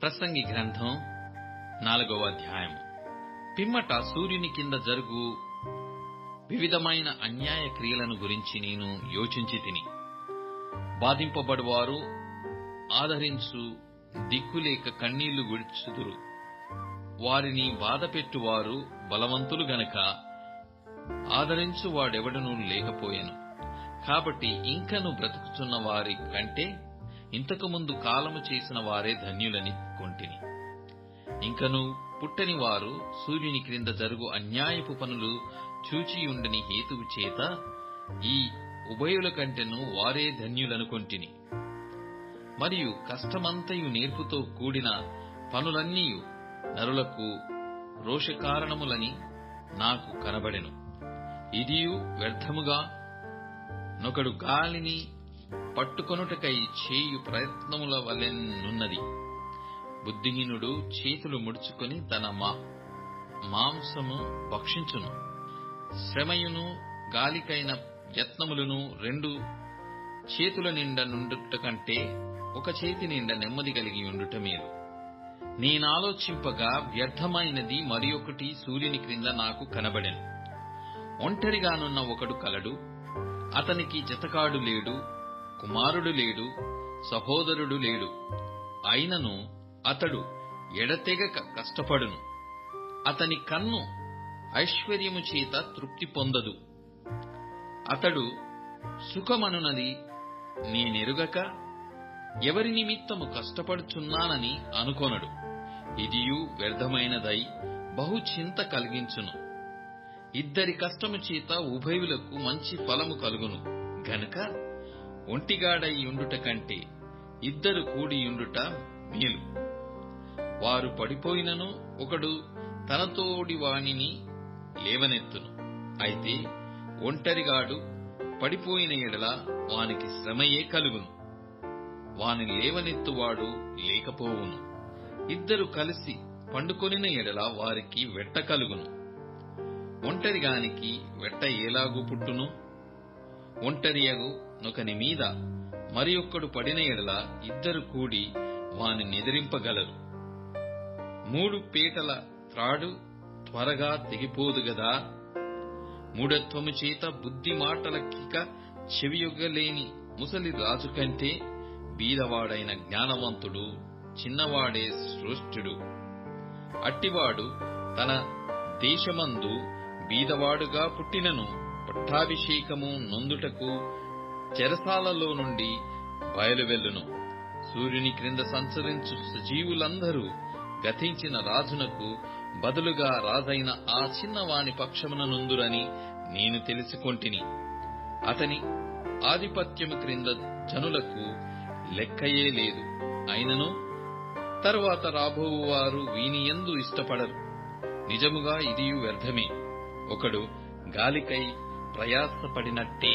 ప్రసంగి గ్రంథం 4వ అధ్యాయం. పిమ్మట సూర్యుని కింద జరుగు వివిధమైన అన్యాయ క్రియలను గురించి నేను యోచించి తిని, బాధింపబడువారు ఆదరించు దిక్కులేక కన్నీళ్లు విడుచుదురు. వారిని బాధపెట్టువారు బలవంతులు గనక ఆదరించు వాడెవడనూ లేకపోయెను. కాబట్టి ఇంకను బ్రతుకుచున్న వారి కంటే ఇంతకు ముందు కాలము చేసిన వారే ధన్యులని కొంటిని. ఇంకను పుట్టని వారు సూర్యుని క్రింద జరుగు అన్యాయపు పనులు చూచియుండని హేతువు చేత ఈ ఉభయుల కంటెను వారే ధన్యులనుకొంటిని. మరియు కష్టమంతయు నేర్పుతో కూడిన పనులన్నీయు నరులకు రోషకారణములని నాకు కనబడెను. ఇదియు వ్యర్థముగా నొకడు గాలిని పట్టుకొనుటకై చేయు ప్రయత్నముల వలెనున్నది. బుద్ధిహీనుడు చేతులు ముడుచుకొని తన మాంసము భక్షించును. శ్రమయును గాలికైన యత్నములను రెండు చేతుల నిండా నుండుట కంటే ఒక చేతి నిండా నెమ్మది కలిగి ఉండుట మేలు. నేనాలోచింపగా వ్యర్థమైనది మరి ఒకటి సూర్యుని క్రింద నాకు కనబడెను. ఒంటరిగానున్న ఒకడు కలడు. అతనికి జతకాడు లేడు, కుమారుడు లేడు, సహోదరుడు లేడు. అయినను అతడు ఎడతెగక కష్టపడును. అతని కన్ను ఐశ్వర్యము చేత తృప్తి పొందదు. అతడు సుఖమనున్నది నేనెరుగక ఎవరి నిమిత్తము కష్టపడుచున్నానని అనుకొనడు. ఇదియు వ్యర్థమైనదై బహు చింత కలిగించును. ఇద్దరి కష్టము చేత ఉభయులకు మంచి ఫలము కలుగును గనుక ఒంటిగాడై ఉండుట కంటే ఇద్దరు కూడియుండుట మేలు. వారు పడిపోయినను ఒకడు తనతోడి వానిని లేవనెత్తును. అయితే ఒంటరిగాడు పడిపోయిన ఎడల వానికి శ్రమయే కలుగును. వాని లేవనెత్తువాడు లేకపోవును. ఇద్దరు కలిసి పండుకొనిన ఎడల వారికి వెట్ట కలుగును. ఒంటరిగానికి వెట్ట ఏలాగు పుట్టును? ఒంటరియగు నొకని మీద మరి ఒక్కడు పడిన ఎడల ఇద్దరు కూడి వాని నెదిరింపగలరు. 3 పీటల త్రాడు త్వరగా తెగిపోదు గదా. మూఢత్వము చేత బుద్ధి మాటలకిక చెవియొగ్గలేని ముసలి రాజు కంటే బీదవాడైన జ్ఞానవంతుడు చిన్నవాడే శ్రేష్ఠుడు. అట్టివాడు తన దేశమందు బీదవాడుగా పుట్టినను పట్టాభిషేకము నొందుటకు చెరసాలలో నుండి బయలువెల్లును. సూర్యుని క్రింద సంచరించు సజీవులందరూ గతించిన రాజునకు బదులుగా రాజైన ఆ చిన్నవాని పక్షమున నుందురని నేను తెలుసుకొంటిని. అతని ఆధిపత్యము క్రింద జనులకు లెక్కయే లేదు. అయినను తరువాత రాబోవువారు వీనియందు ఇష్టపడరు. నిజముగా ఇదియు వ్యర్థమే. ఒకడు గాలికై ప్రయాసపడినట్టే